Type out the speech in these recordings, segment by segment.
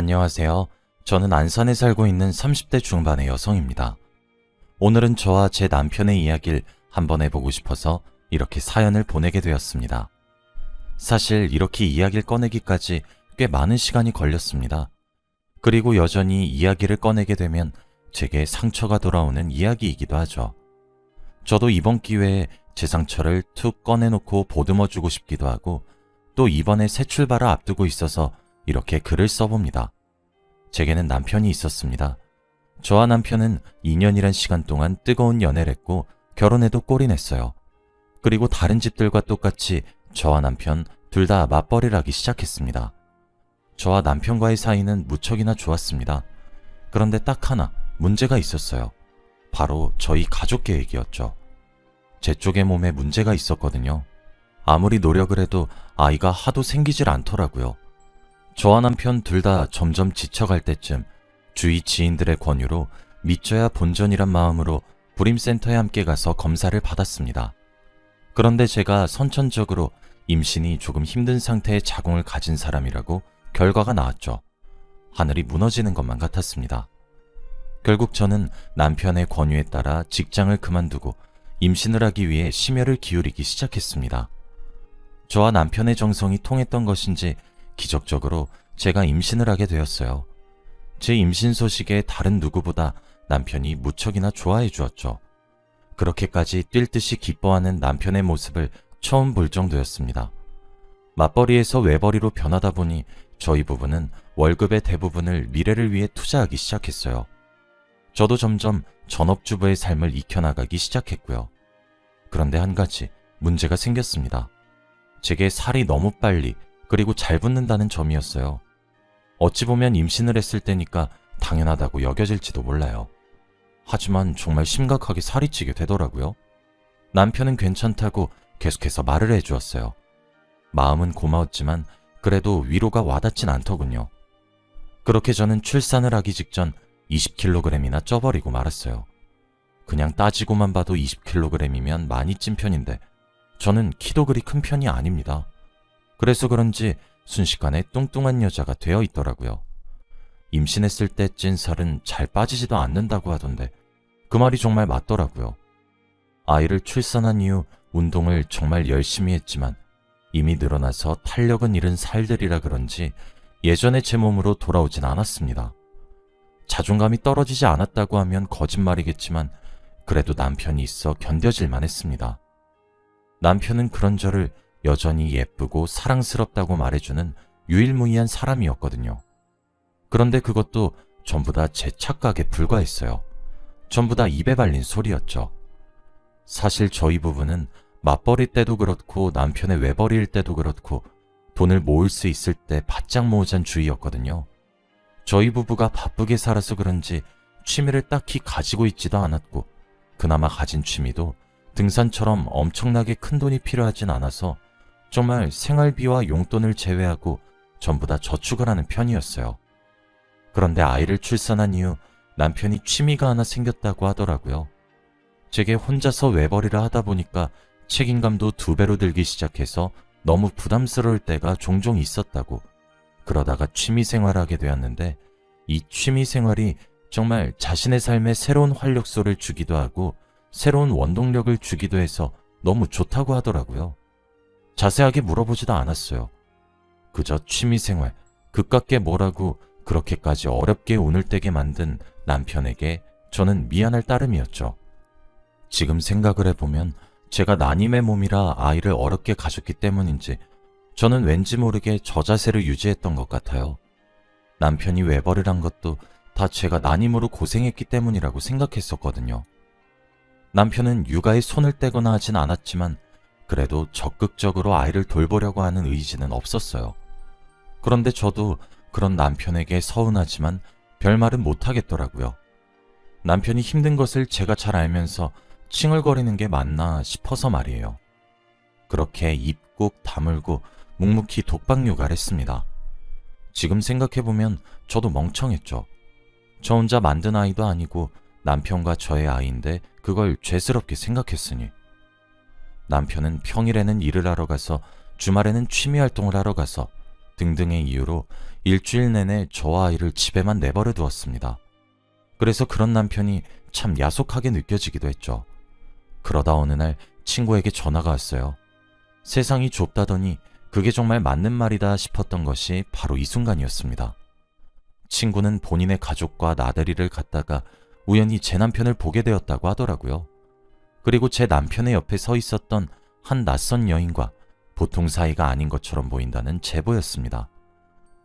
안녕하세요. 저는 안산에 살고 있는 30대 중반의 여성입니다. 오늘은 저와 제 남편의 이야기를 한번 해보고 싶어서 이렇게 사연을 보내게 되었습니다. 사실 이렇게 이야기를 꺼내기까지 꽤 많은 시간이 걸렸습니다. 그리고 여전히 이야기를 꺼내게 되면 제게 상처가 돌아오는 이야기이기도 하죠. 저도 이번 기회에 제 상처를 툭 꺼내놓고 보듬어주고 싶기도 하고 또 이번에 새 출발을 앞두고 있어서 이렇게 글을 써봅니다. 제게는 남편이 있었습니다. 저와 남편은 2년이란 시간 동안 뜨거운 연애를 했고 결혼해도 꼴이 냈어요. 그리고 다른 집들과 똑같이 저와 남편 둘 다 맞벌이를 하기 시작했습니다. 저와 남편과의 사이는 무척이나 좋았습니다. 그런데 딱 하나 문제가 있었어요. 바로 저희 가족 계획이었죠. 제 쪽의 몸에 문제가 있었거든요. 아무리 노력을 해도 아이가 하도 생기질 않더라고요. 저와 남편 둘 다 점점 지쳐갈 때쯤 주위 지인들의 권유로 믿져야 본전이란 마음으로 불임센터에 함께 가서 검사를 받았습니다. 그런데 제가 선천적으로 임신이 조금 힘든 상태의 자궁을 가진 사람이라고 결과가 나왔죠. 하늘이 무너지는 것만 같았습니다. 결국 저는 남편의 권유에 따라 직장을 그만두고 임신을 하기 위해 심혈을 기울이기 시작했습니다. 저와 남편의 정성이 통했던 것인지 기적적으로 제가 임신을 하게 되었어요. 제 임신 소식에 다른 누구보다 남편이 무척이나 좋아해 주었죠. 그렇게까지 뛸 듯이 기뻐하는 남편의 모습을 처음 볼 정도였습니다. 맞벌이에서 외벌이로 변하다 보니 저희 부부는 월급의 대부분을 미래를 위해 투자하기 시작했어요. 저도 점점 전업주부의 삶을 익혀나가기 시작했고요. 그런데 한 가지 문제가 생겼습니다. 제게 살이 너무 빨리 그리고 잘 붙는다는 점이었어요. 어찌 보면 임신을 했을 때니까 당연하다고 여겨질지도 몰라요. 하지만 정말 심각하게 살이 찌게 되더라고요. 남편은 괜찮다고 계속해서 말을 해주었어요. 마음은 고마웠지만 그래도 위로가 와닿진 않더군요. 그렇게 저는 출산을 하기 직전 20kg이나 쪄버리고 말았어요. 그냥 따지고만 봐도 20kg이면 많이 찐 편인데 저는 키도 그리 큰 편이 아닙니다. 그래서 그런지 순식간에 뚱뚱한 여자가 되어 있더라고요. 임신했을 때 찐 살은 잘 빠지지도 않는다고 하던데 그 말이 정말 맞더라고요. 아이를 출산한 이후 운동을 정말 열심히 했지만 이미 늘어나서 탄력은 잃은 살들이라 그런지 예전의 제 몸으로 돌아오진 않았습니다. 자존감이 떨어지지 않았다고 하면 거짓말이겠지만 그래도 남편이 있어 견뎌질만 했습니다. 남편은 그런 저를 여전히 예쁘고 사랑스럽다고 말해주는 유일무이한 사람이었거든요. 그런데 그것도 전부 다 제 착각에 불과했어요. 전부 다 입에 발린 소리였죠. 사실 저희 부부는 맞벌이 때도 그렇고 남편의 외벌이일 때도 그렇고 돈을 모을 수 있을 때 바짝 모으잔 주의였거든요. 저희 부부가 바쁘게 살아서 그런지 취미를 딱히 가지고 있지도 않았고 그나마 가진 취미도 등산처럼 엄청나게 큰 돈이 필요하진 않아서 정말 생활비와 용돈을 제외하고 전부 다 저축을 하는 편이었어요. 그런데 아이를 출산한 이후 남편이 취미가 하나 생겼다고 하더라고요. 제게 혼자서 외벌이를 하다 보니까 책임감도 2배로 들기 시작해서 너무 부담스러울 때가 종종 있었다고. 그러다가 취미 생활을 하게 되었는데 이 취미 생활이 정말 자신의 삶에 새로운 활력소를 주기도 하고 새로운 원동력을 주기도 해서 너무 좋다고 하더라고요. 자세하게 물어보지도 않았어요. 그저 취미생활, 그깟게 뭐라고 그렇게까지 어렵게 운을 떼게 만든 남편에게 저는 미안할 따름이었죠. 지금 생각을 해보면 제가 난임의 몸이라 아이를 어렵게 가졌기 때문인지 저는 왠지 모르게 저자세를 유지했던 것 같아요. 남편이 외벌이를 한 것도 다 제가 난임으로 고생했기 때문이라고 생각했었거든요. 남편은 육아에 손을 떼거나 하진 않았지만 그래도 적극적으로 아이를 돌보려고 하는 의지는 없었어요. 그런데 저도 그런 남편에게 서운하지만 별말은 못하겠더라고요. 남편이 힘든 것을 제가 잘 알면서 칭얼거리는 게 맞나 싶어서 말이에요. 그렇게 입 꾹 다물고 묵묵히 독박 육아를 했습니다. 지금 생각해보면 저도 멍청했죠. 저 혼자 만든 아이도 아니고 남편과 저의 아이인데 그걸 죄스럽게 생각했으니. 남편은 평일에는 일을 하러 가서 주말에는 취미 활동을 하러 가서 등등의 이유로 일주일 내내 저와 아이를 집에만 내버려 두었습니다. 그래서 그런 남편이 참 야속하게 느껴지기도 했죠. 그러다 어느 날 친구에게 전화가 왔어요. 세상이 좁다더니 그게 정말 맞는 말이다 싶었던 것이 바로 이 순간이었습니다. 친구는 본인의 가족과 나들이를 갔다가 우연히 제 남편을 보게 되었다고 하더라고요. 그리고 제 남편의 옆에 서 있었던 한 낯선 여인과 보통 사이가 아닌 것처럼 보인다는 제보였습니다.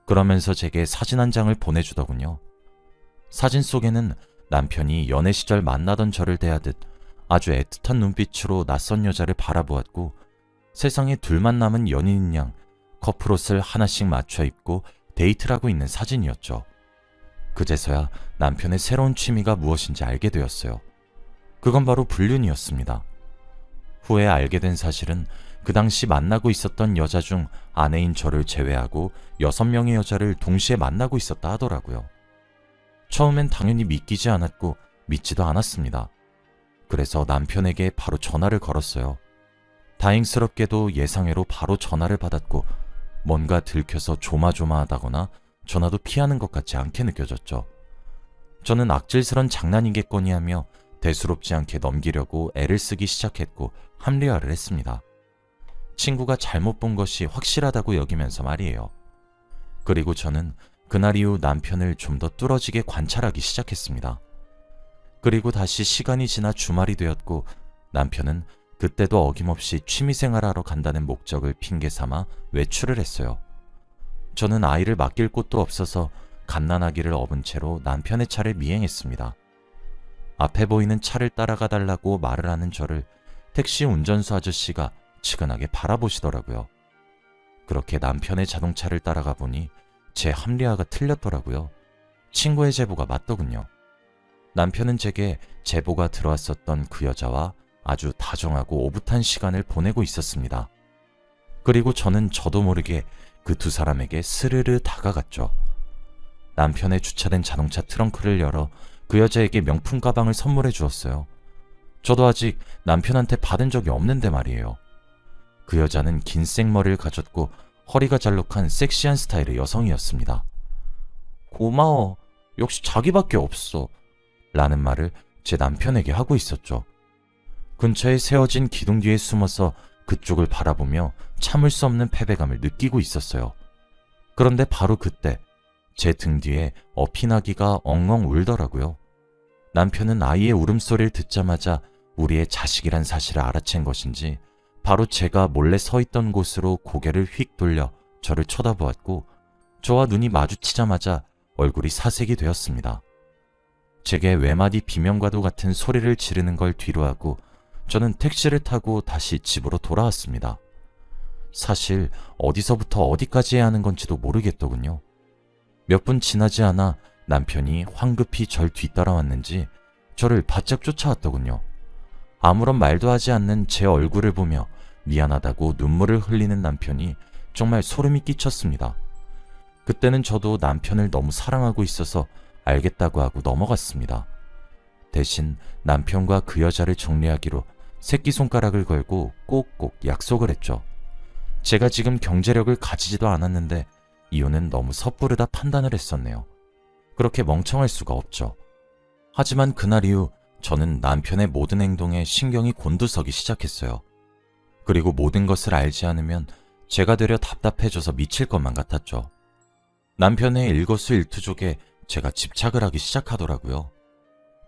그러면서 제게 사진 한 장을 보내주더군요. 사진 속에는 남편이 연애 시절 만나던 저를 대하듯 아주 애틋한 눈빛으로 낯선 여자를 바라보았고, 세상에 둘만 남은 연인인 양 커플 옷을 하나씩 맞춰 입고 데이트를 하고 있는 사진이었죠. 그제서야 남편의 새로운 취미가 무엇인지 알게 되었어요. 그건 바로 불륜이었습니다. 후에 알게 된 사실은 그 당시 만나고 있었던 여자 중 아내인 저를 제외하고 6명의 여자를 동시에 만나고 있었다 하더라고요. 처음엔 당연히 믿기지 않았고 믿지도 않았습니다. 그래서 남편에게 바로 전화를 걸었어요. 다행스럽게도 예상외로 바로 전화를 받았고, 뭔가 들켜서 조마조마하다거나 전화도 피하는 것 같지 않게 느껴졌죠. 저는 악질스런 장난이겠거니 하며 대수롭지 않게 넘기려고 애를 쓰기 시작했고 합리화를 했습니다. 친구가 잘못 본 것이 확실하다고 여기면서 말이에요. 그리고 저는 그날 이후 남편을 좀 더 뚫어지게 관찰하기 시작했습니다. 그리고 다시 시간이 지나 주말이 되었고, 남편은 그때도 어김없이 취미생활하러 간다는 목적을 핑계 삼아 외출을 했어요. 저는 아이를 맡길 곳도 없어서 갓난아기를 업은 채로 남편의 차를 미행했습니다. 앞에 보이는 차를 따라가 달라고 말을 하는 저를 택시 운전수 아저씨가 측은하게 바라보시더라고요. 그렇게 남편의 자동차를 따라가 보니 제 합리화가 틀렸더라고요. 친구의 제보가 맞더군요. 남편은 제게 제보가 들어왔었던 그 여자와 아주 다정하고 오붓한 시간을 보내고 있었습니다. 그리고 저는 저도 모르게 그 두 사람에게 스르르 다가갔죠. 남편의 주차된 자동차 트렁크를 열어 그 여자에게 명품 가방을 선물해 주었어요. 저도 아직 남편한테 받은 적이 없는데 말이에요. 그 여자는 긴 생머리를 가졌고 허리가 잘록한 섹시한 스타일의 여성이었습니다. 고마워. 역시 자기밖에 없어. 라는 말을 제 남편에게 하고 있었죠. 근처에 세워진 기둥 뒤에 숨어서 그쪽을 바라보며 참을 수 없는 패배감을 느끼고 있었어요. 그런데 바로 그때 제 등 뒤에 어핀아기가 엉엉 울더라고요. 남편은 아이의 울음소리를 듣자마자 우리의 자식이란 사실을 알아챈 것인지 바로 제가 몰래 서 있던 곳으로 고개를 휙 돌려 저를 쳐다보았고, 저와 눈이 마주치자마자 얼굴이 사색이 되었습니다. 제게 외마디 비명과도 같은 소리를 지르는 걸 뒤로하고 저는 택시를 타고 다시 집으로 돌아왔습니다. 사실 어디서부터 어디까지 해야 하는 건지도 모르겠더군요. 몇 분 지나지 않아 남편이 황급히 절 뒤따라왔는지 저를 바짝 쫓아왔더군요. 아무런 말도 하지 않는 제 얼굴을 보며 미안하다고 눈물을 흘리는 남편이 정말 소름이 끼쳤습니다. 그때는 저도 남편을 너무 사랑하고 있어서 알겠다고 하고 넘어갔습니다. 대신 남편과 그 여자를 정리하기로 새끼손가락을 걸고 꼭꼭 약속을 했죠. 제가 지금 경제력을 가지지도 않았는데 이유는 너무 섣부르다 판단을 했었네요. 그렇게 멍청할 수가 없죠. 하지만 그날 이후 저는 남편의 모든 행동에 신경이 곤두서기 시작했어요. 그리고 모든 것을 알지 않으면 제가 되려 답답해져서 미칠 것만 같았죠. 남편의 일거수일투족에 제가 집착을 하기 시작하더라고요.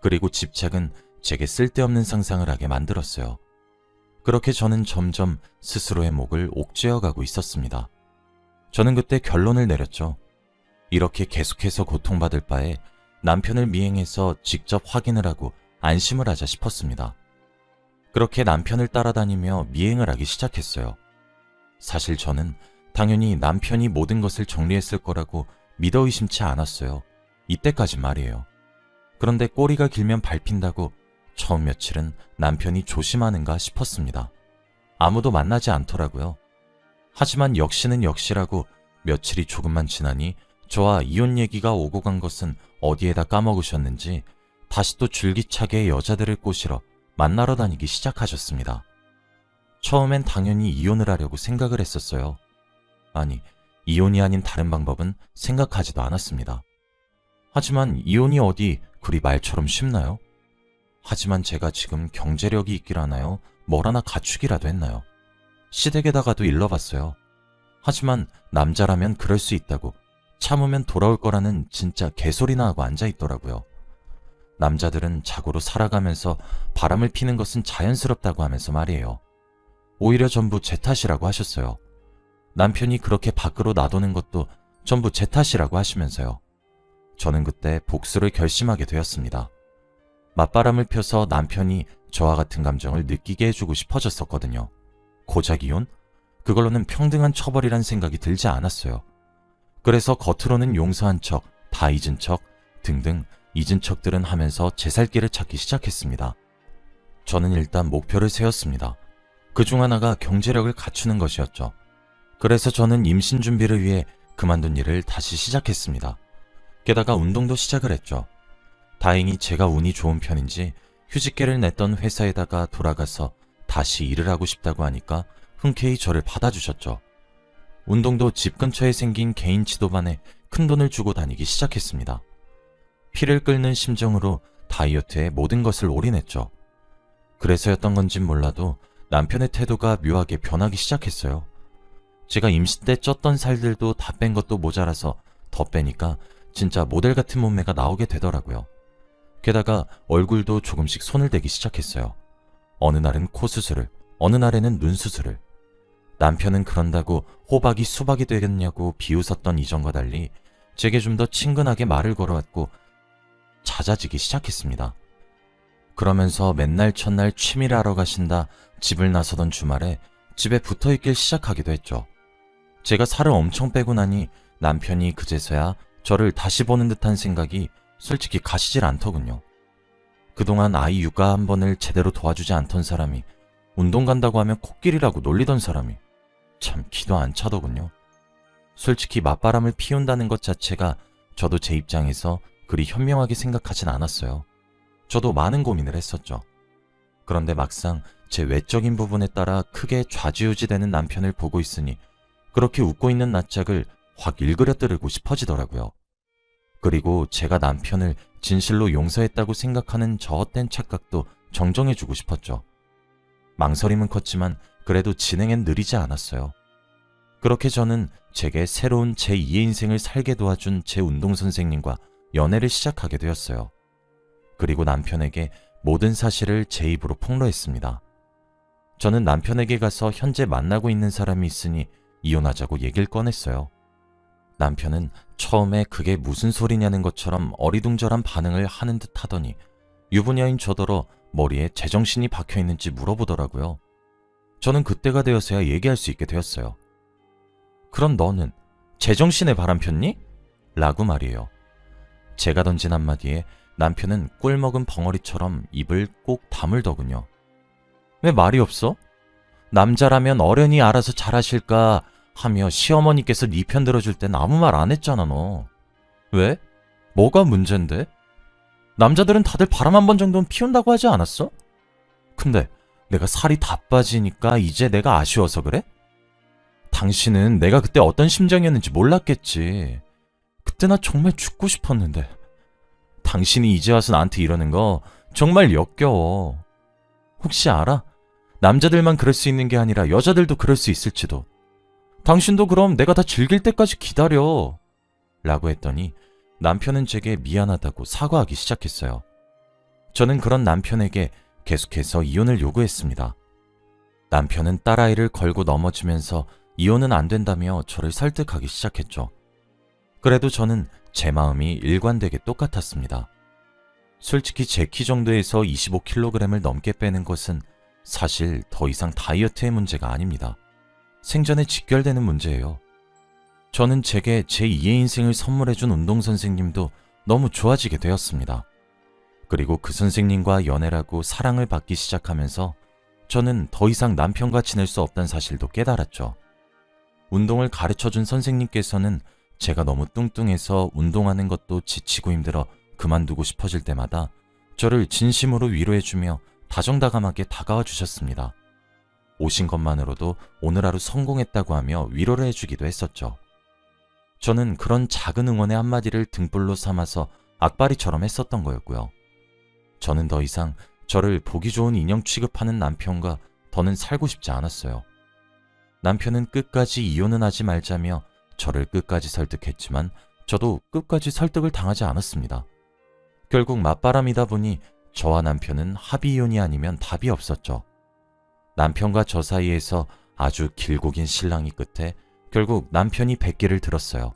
그리고 집착은 제게 쓸데없는 상상을 하게 만들었어요. 그렇게 저는 점점 스스로의 목을 옥죄어가고 있었습니다. 저는 그때 결론을 내렸죠. 이렇게 계속해서 고통받을 바에 남편을 미행해서 직접 확인을 하고 안심을 하자 싶었습니다. 그렇게 남편을 따라다니며 미행을 하기 시작했어요. 사실 저는 당연히 남편이 모든 것을 정리했을 거라고 믿어 의심치 않았어요. 이때까지 말이에요. 그런데 꼬리가 길면 밟힌다고 처음 며칠은 남편이 조심하는가 싶었습니다. 아무도 만나지 않더라고요. 하지만 역시는 역시라고 며칠이 조금만 지나니 저와 이혼 얘기가 오고 간 것은 어디에다 까먹으셨는지 다시 또 줄기차게 여자들을 꼬시러 만나러 다니기 시작하셨습니다. 처음엔 당연히 이혼을 하려고 생각을 했었어요. 아니, 이혼이 아닌 다른 방법은 생각하지도 않았습니다. 하지만 이혼이 어디 그리 말처럼 쉽나요? 하지만 제가 지금 경제력이 있길 하나요? 뭘 하나 갖추기라도 했나요? 시댁에다가도 일러봤어요. 하지만 남자라면 그럴 수 있다고, 참으면 돌아올 거라는 진짜 개소리나 하고 앉아있더라고요. 남자들은 자고로 살아가면서 바람을 피는 것은 자연스럽다고 하면서 말이에요. 오히려 전부 제 탓이라고 하셨어요. 남편이 그렇게 밖으로 나도는 것도 전부 제 탓이라고 하시면서요. 저는 그때 복수를 결심하게 되었습니다. 맞바람을 펴서 남편이 저와 같은 감정을 느끼게 해주고 싶어졌었거든요. 고작 이혼? 그걸로는 평등한 처벌이란 생각이 들지 않았어요. 그래서 겉으로는 용서한 척, 다 잊은 척 등등 잊은 척들은 하면서 제 살 길을 찾기 시작했습니다. 저는 일단 목표를 세웠습니다. 그중 하나가 경제력을 갖추는 것이었죠. 그래서 저는 임신 준비를 위해 그만둔 일을 다시 시작했습니다. 게다가 운동도 시작을 했죠. 다행히 제가 운이 좋은 편인지 휴직계를 냈던 회사에다가 돌아가서 다시 일을 하고 싶다고 하니까 흔쾌히 저를 받아주셨죠. 운동도 집 근처에 생긴 개인 지도반에 큰돈을 주고 다니기 시작했습니다. 피를 끓는 심정으로 다이어트에 모든 것을 올인했죠. 그래서였던 건진 몰라도 남편의 태도가 묘하게 변하기 시작했어요. 제가 임신 때 쪘던 살들도 다 뺀 것도 모자라서 더 빼니까 진짜 모델 같은 몸매가 나오게 되더라고요. 게다가 얼굴도 조금씩 손을 대기 시작했어요. 어느 날은 코 수술을, 어느 날에는 눈 수술을. 남편은 그런다고 호박이 수박이 되겠냐고 비웃었던 이전과 달리 제게 좀 더 친근하게 말을 걸어왔고 잦아지기 시작했습니다. 그러면서 맨날 첫날 취미를 하러 가신다 집을 나서던 주말에 집에 붙어있길 시작하기도 했죠. 제가 살을 엄청 빼고 나니 남편이 그제서야 저를 다시 보는 듯한 생각이 솔직히 가시질 않더군요. 그동안 아이 육아 한 번을 제대로 도와주지 않던 사람이 운동 간다고 하면 코끼리라고 놀리던 사람이 참 기도 안 차더군요. 솔직히 맞바람을 피운다는 것 자체가 저도 제 입장에서 그리 현명하게 생각하진 않았어요. 저도 많은 고민을 했었죠. 그런데 막상 제 외적인 부분에 따라 크게 좌지우지되는 남편을 보고 있으니 그렇게 웃고 있는 낯짝을 확 일그러뜨리고 싶어지더라고요. 그리고 제가 남편을 진실로 용서했다고 생각하는 저 헛된 착각도 정정해주고 싶었죠. 망설임은 컸지만 그래도 진행엔 느리지 않았어요. 그렇게 저는 제게 새로운 제2의 인생을 살게 도와준 제 운동선생님과 연애를 시작하게 되었어요. 그리고 남편에게 모든 사실을 제 입으로 폭로했습니다. 저는 남편에게 가서 현재 만나고 있는 사람이 있으니 이혼하자고 얘기를 꺼냈어요. 남편은 처음에 그게 무슨 소리냐는 것처럼 어리둥절한 반응을 하는 듯 하더니 유부녀인 저더러 머리에 제정신이 박혀있는지 물어보더라고요. 저는 그때가 되어서야 얘기할 수 있게 되었어요. 그럼 너는 제정신에 바람 폈니? 라고 말이에요. 제가 던진 한마디에 남편은 꿀 먹은 벙어리처럼 입을 꼭 다물더군요. 왜 말이 없어? 남자라면 어련히 알아서 잘하실까 하며 시어머니께서 네 편 들어줄 땐 아무 말 안 했잖아 너. 왜? 뭐가 문젠데? 남자들은 다들 바람 한 번 정도는 피운다고 하지 않았어? 근데 내가 살이 다 빠지니까 이제 내가 아쉬워서 그래? 당신은 내가 그때 어떤 심정이었는지 몰랐겠지. 그때 나 정말 죽고 싶었는데. 당신이 이제 와서 나한테 이러는 거 정말 역겨워. 혹시 알아? 남자들만 그럴 수 있는 게 아니라 여자들도 그럴 수 있을지도. 당신도 그럼 내가 다 즐길 때까지 기다려. 라고 했더니 남편은 제게 미안하다고 사과하기 시작했어요. 저는 그런 남편에게 계속해서 이혼을 요구했습니다. 남편은 딸아이를 걸고 넘어지면서 이혼은 안 된다며 저를 설득하기 시작했죠. 그래도 저는 제 마음이 일관되게 똑같았습니다. 솔직히 제 키 정도에서 25kg을 넘게 빼는 것은 사실 더 이상 다이어트의 문제가 아닙니다. 생전에 직결되는 문제예요. 저는 제게 제2의 인생을 선물해준 운동선생님도 너무 좋아지게 되었습니다. 그리고 그 선생님과 연애라고 사랑을 받기 시작하면서 저는 더 이상 남편과 지낼 수 없다는 사실도 깨달았죠. 운동을 가르쳐준 선생님께서는 제가 너무 뚱뚱해서 운동하는 것도 지치고 힘들어 그만두고 싶어질 때마다 저를 진심으로 위로해주며 다정다감하게 다가와 주셨습니다. 오신 것만으로도 오늘 하루 성공했다고 하며 위로를 해주기도 했었죠. 저는 그런 작은 응원의 한마디를 등불로 삼아서 악바리처럼 했었던 거였고요. 저는 더 이상 저를 보기 좋은 인형 취급하는 남편과 더는 살고 싶지 않았어요. 남편은 끝까지 이혼은 하지 말자며 저를 끝까지 설득했지만 저도 끝까지 설득을 당하지 않았습니다. 결국 맞바람이다 보니 저와 남편은 합의 이혼이 아니면 답이 없었죠. 남편과 저 사이에서 아주 길고 긴 실랑이 끝에 결국 남편이 백기를 들었어요.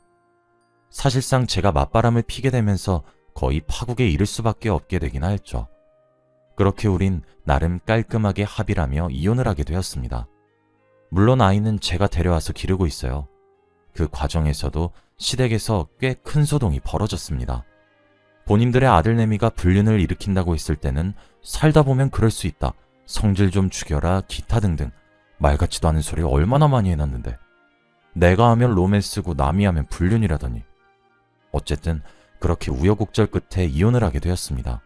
사실상 제가 맞바람을 피게 되면서 거의 파국에 이를 수밖에 없게 되긴 하였죠. 그렇게 우린 나름 깔끔하게 합의를 하며 이혼을 하게 되었습니다. 물론 아이는 제가 데려와서 기르고 있어요. 그 과정에서도 시댁에서 꽤 큰 소동이 벌어졌습니다. 본인들의 아들내미가 불륜을 일으킨다고 했을 때는 살다 보면 그럴 수 있다, 성질 좀 죽여라, 기타 등등 말 같지도 않은 소리 얼마나 많이 해놨는데 내가 하면 로맨스고 남이 하면 불륜이라더니. 어쨌든 그렇게 우여곡절 끝에 이혼을 하게 되었습니다.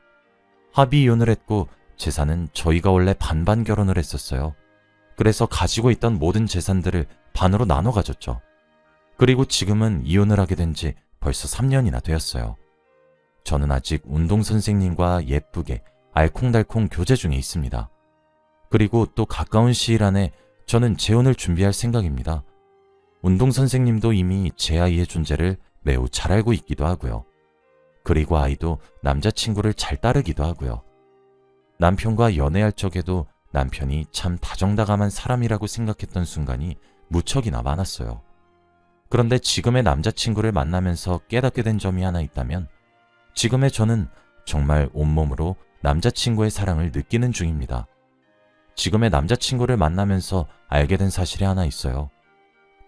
합의 이혼을 했고 재산은 저희가 원래 반반 결혼을 했었어요. 그래서 가지고 있던 모든 재산들을 반으로 나눠 가졌죠. 그리고 지금은 이혼을 하게 된 지 벌써 3년이나 되었어요. 저는 아직 운동선생님과 예쁘게 알콩달콩 교제 중에 있습니다. 그리고 또 가까운 시일 안에 저는 재혼을 준비할 생각입니다. 운동선생님도 이미 제 아이의 존재를 매우 잘 알고 있기도 하고요. 그리고 아이도 남자친구를 잘 따르기도 하고요. 남편과 연애할 적에도 남편이 참 다정다감한 사람이라고 생각했던 순간이 무척이나 많았어요. 그런데 지금의 남자친구를 만나면서 깨닫게 된 점이 하나 있다면 지금의 저는 정말 온몸으로 남자친구의 사랑을 느끼는 중입니다. 지금의 남자친구를 만나면서 알게 된 사실이 하나 있어요.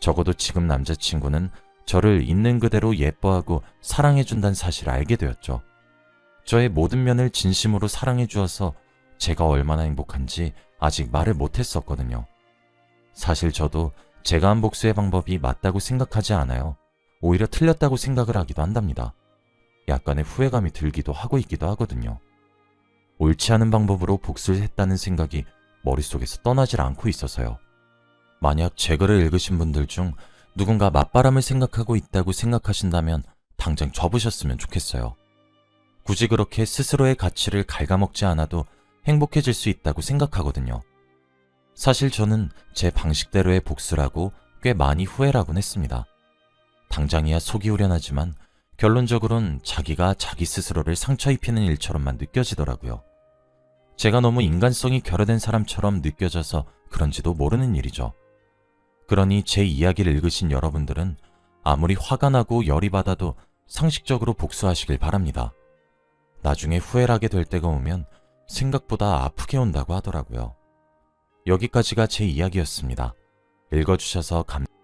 적어도 지금 남자친구는 저를 있는 그대로 예뻐하고 사랑해준다는 사실을 알게 되었죠. 저의 모든 면을 진심으로 사랑해 주어서 제가 얼마나 행복한지 아직 말을 못했었거든요. 사실 저도 제가 한 복수의 방법이 맞다고 생각하지 않아요. 오히려 틀렸다고 생각을 하기도 한답니다. 약간의 후회감이 들기도 하고 있기도 하거든요. 옳지 않은 방법으로 복수를 했다는 생각이 머릿속에서 떠나질 않고 있어서요. 만약 제 글을 읽으신 분들 중 누군가 맞바람을 생각하고 있다고 생각하신다면 당장 접으셨으면 좋겠어요. 굳이 그렇게 스스로의 가치를 갉아먹지 않아도 행복해질 수 있다고 생각하거든요. 사실 저는 제 방식대로의 복수라고 꽤 많이 후회를 했습니다. 당장이야 속이 후련하지만 결론적으론 자기가 자기 스스로를 상처 입히는 일처럼만 느껴지더라고요. 제가 너무 인간성이 결여된 사람처럼 느껴져서 그런지도 모르는 일이죠. 그러니 제 이야기를 읽으신 여러분들은 아무리 화가 나고 열이 받아도 상식적으로 복수하시길 바랍니다. 나중에 후회를 하게 될 때가 오면 생각보다 아프게 온다고 하더라고요. 여기까지가 제 이야기였습니다. 읽어주셔서 감사합니다.